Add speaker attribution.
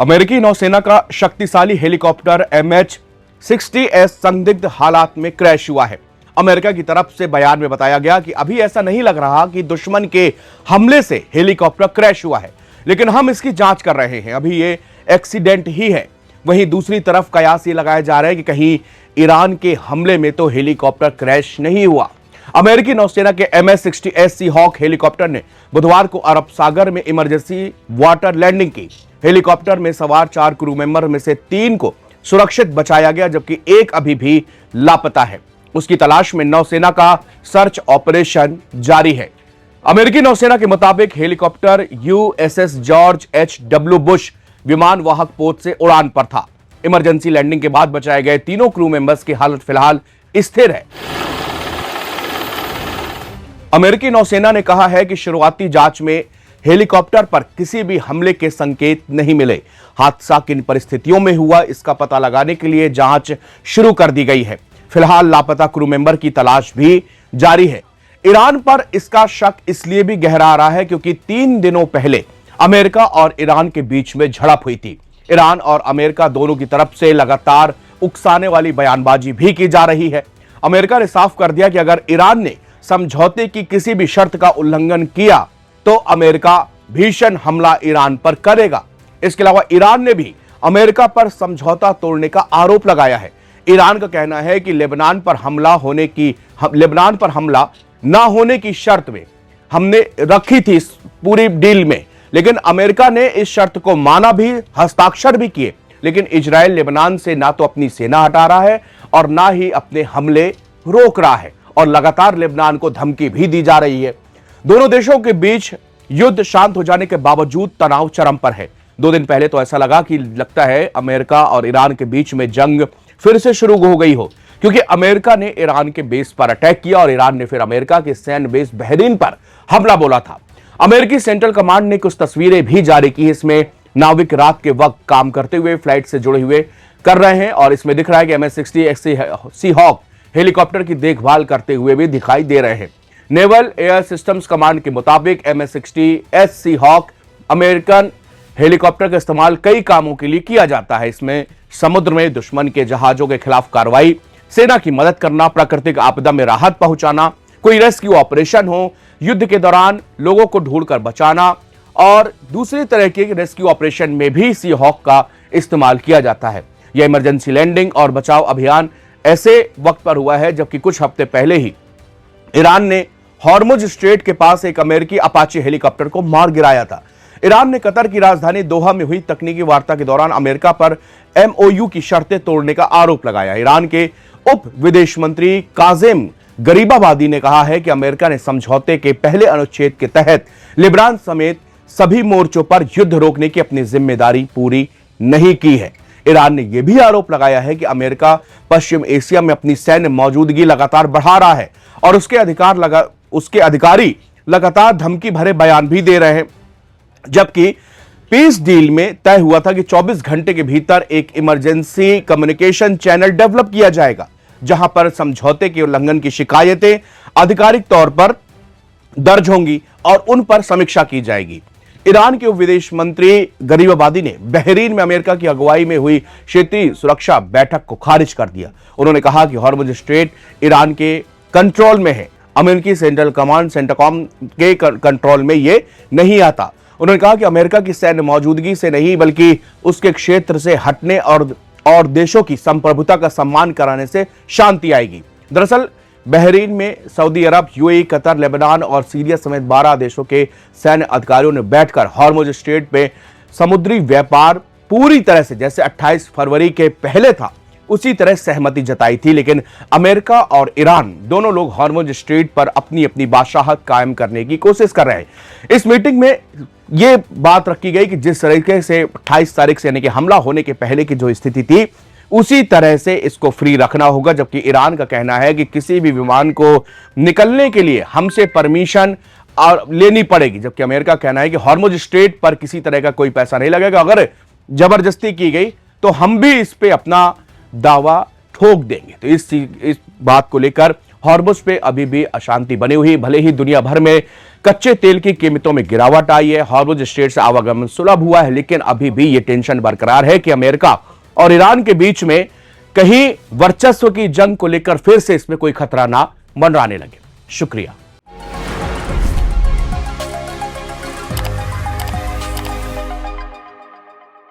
Speaker 1: अमेरिकी नौसेना का शक्तिशाली हेलीकॉप्टर MH-60S संदिग्ध हालात में क्रैश हुआ है। अमेरिका की तरफ से बयान में बताया गया कि अभी ऐसा नहीं लग रहा कि दुश्मन के हमले से हेलीकॉप्टर क्रैश हुआ है, लेकिन हम इसकी जांच कर रहे हैं। अभी ये एक्सीडेंट ही है। वहीं दूसरी तरफ कयास ये लगाया जा रहा है कि कहीं ईरान के हमले में तो हेलीकॉप्टर क्रैश नहीं हुआ। अमेरिकी नौसेना के MH-60S सीहॉक हेलीकॉप्टर ने बुधवार को अरब सागर में इमरजेंसी वाटर लैंडिंग की। हेलीकॉप्टर में सवार 4 क्रू मेंबर में से 3 को सुरक्षित बचाया गया, जबकि एक अभी भी लापता है। उसकी तलाश में नौसेना का सर्च ऑपरेशन जारी है। अमेरिकी नौसेना के मुताबिक helicopter USS George H.W. Bush विमान वाहक पोत से उड़ान पर था। इमरजेंसी लैंडिंग के बाद बचाए गए तीनों क्रू मेंबर्स की हालत फिलहाल स्थिर है। अमेरिकी नौसेना ने कहा है कि शुरुआती जांच में हेलीकॉप्टर पर किसी भी हमले के संकेत नहीं मिले। हादसा किन परिस्थितियों में हुआ, इसका पता लगाने के लिए जांच शुरू कर दी गई है। फिलहाल लापता क्रू मेंबर की तलाश भी जारी है। ईरान पर इसका शक इसलिए भी गहरा रहा है क्योंकि 3 दिनों पहले अमेरिका और ईरान के बीच में झड़प हुई थी। ईरान और अमेरिका दोनों की तरफ से लगातार उकसाने वाली बयानबाजी भी की जा रही है। अमेरिका ने साफ कर दिया कि अगर ईरान ने समझौते की किसी भी शर्त का उल्लंघन किया तो अमेरिका भीषण हमला ईरान पर करेगा। इसके अलावा ईरान ने भी अमेरिका पर समझौता तोड़ने का आरोप लगाया है। ईरान का कहना है कि लेबनान पर हमला ना होने की शर्त में हमने रखी थी इस पूरी डील में, लेकिन अमेरिका ने इस शर्त को माना भी, हस्ताक्षर भी किए। लेकिन इजराइल लेबनान से ना तो अपनी सेना हटा रहा है और ना ही अपने हमले रोक रहा है, और लगातार लेबनान को धमकी भी दी जा रही है। दोनों देशों के बीच युद्ध शांत हो जाने के बावजूद तनाव चरम पर है। 2 दिन पहले तो ऐसा लगता है अमेरिका और ईरान के बीच में जंग फिर से शुरू हो गई हो, क्योंकि अमेरिका ने ईरान के बेस पर अटैक किया और ईरान ने फिर अमेरिका के सैन्य बेस बहरीन पर हमला बोला था। अमेरिकी सेंट्रल कमांड ने कुछ तस्वीरें भी जारी की। इसमें नाविक रात के वक्त काम करते हुए फ्लाइट से जुड़े हुए कर रहे हैं, और इसमें दिख रहा है कि MH-60S सीहॉक हेलीकॉप्टर की देखभाल करते हुए भी दिखाई दे रहे हैं। नेवल एयर सिस्टम्स कमांड के मुताबिक MH-60S सीहॉक अमेरिकन हेलीकॉप्टर का इस्तेमाल कई कामों के लिए किया जाता है। इसमें समुद्र में दुश्मन के जहाजों के खिलाफ कार्रवाई, सेना की मदद करना, प्राकृतिक आपदा में राहत पहुंचाना, कोई रेस्क्यू ऑपरेशन हो, युद्ध के दौरान लोगों को ढूंढकर बचाना और दूसरे तरह के रेस्क्यू ऑपरेशन में भी सीहॉक का इस्तेमाल किया जाता है। यह इमरजेंसी लैंडिंग और बचाव अभियान ऐसे वक्त पर हुआ है जबकि कुछ हफ्ते पहले ही ईरान ने हॉर्मुज स्ट्रेट के पास एक अमेरिकी अपाचे हेलीकॉप्टर को मार गिराया था। ईरान ने कतर की राजधानी दोहा में हुई तकनीकी वार्ता के दौरान अमेरिका पर MOU की शर्तें तोड़ने का आरोप लगाया। ईरान के उप विदेश मंत्री काज़ेम गरीबाबादी ने कहा है कि अमेरिका ने समझौते के पहले अनुच्छेद के तहत लेबनान समेत सभी मोर्चों पर युद्ध रोकने की अपनी जिम्मेदारी पूरी नहीं की है। ईरान ने यह भी आरोप लगाया है कि अमेरिका पश्चिम एशिया में अपनी सैन्य मौजूदगी लगातार बढ़ा रहा है और उसके अधिकारी लगातार धमकी भरे बयान भी दे रहे हैं। जबकि पीस डील में तय हुआ था कि 24 घंटे के भीतर एक इमरजेंसी कम्युनिकेशन चैनल डेवलप किया जाएगा, जहां पर समझौते के उल्लंघन की शिकायतें आधिकारिक तौर पर दर्ज होंगी और उन पर समीक्षा की जाएगी। ईरान के उप विदेश मंत्री गरीबाबादी ने बहरीन में अमेरिका की अगुवाई में हुई क्षेत्रीय सुरक्षा बैठक को खारिज कर दिया। उन्होंने कहा कि हॉर्मुज स्ट्रेट ईरान के कंट्रोल में है, अमेरिकी सेंट्रल कमांड सेंटकॉम के कंट्रोल में यह नहीं आता। उन्होंने कहा कि अमेरिका की सैन्य मौजूदगी से नहीं बल्कि उसके क्षेत्र से हटने और देशों की संप्रभुता का सम्मान कराने से शांति आएगी। दरअसल बहरीन में सऊदी अरब, UAE, कतर, लेबनान और सीरिया समेत 12 देशों के सैन्य अधिकारियों ने बैठकर हॉर्मुज स्ट्रेट पे समुद्री व्यापार पूरी तरह से जैसे 28 फरवरी के पहले था उसी तरह सहमति जताई थी। लेकिन अमेरिका और ईरान दोनों लोग हॉर्मुज स्ट्रेट पर अपनी अपनी बादशाहत कायम करने की कोशिश कर रहे हैं। इस मीटिंग में यह बात रखी गई कि जिस तरीके से 28 तारीख से यानी कि हमला होने के पहले की जो स्थिति थी उसी तरह से इसको फ्री रखना होगा। जबकि ईरान का कहना है कि किसी भी विमान को निकलने के लिए हमसे परमिशन और लेनी पड़ेगी, जबकि अमेरिका का कहना है कि हॉर्मुज स्ट्रेट पर किसी तरह का कोई पैसा नहीं लगेगा। अगर जबरदस्ती की गई तो हम भी इस पे अपना दावा ठोक देंगे। तो इस बात को लेकर हॉर्मुज पे अभी भी अशांति बनी हुई। भले ही दुनिया भर में कच्चे तेल की कीमतों में गिरावट आई है, हॉर्मुज स्ट्रेट से आवागमन सुलभ हुआ है, लेकिन अभी भी ये टेंशन बरकरार है कि अमेरिका और ईरान के बीच में कहीं वर्चस्व की जंग को लेकर फिर से इसमें कोई खतरा ना मंडराने लगे। शुक्रिया।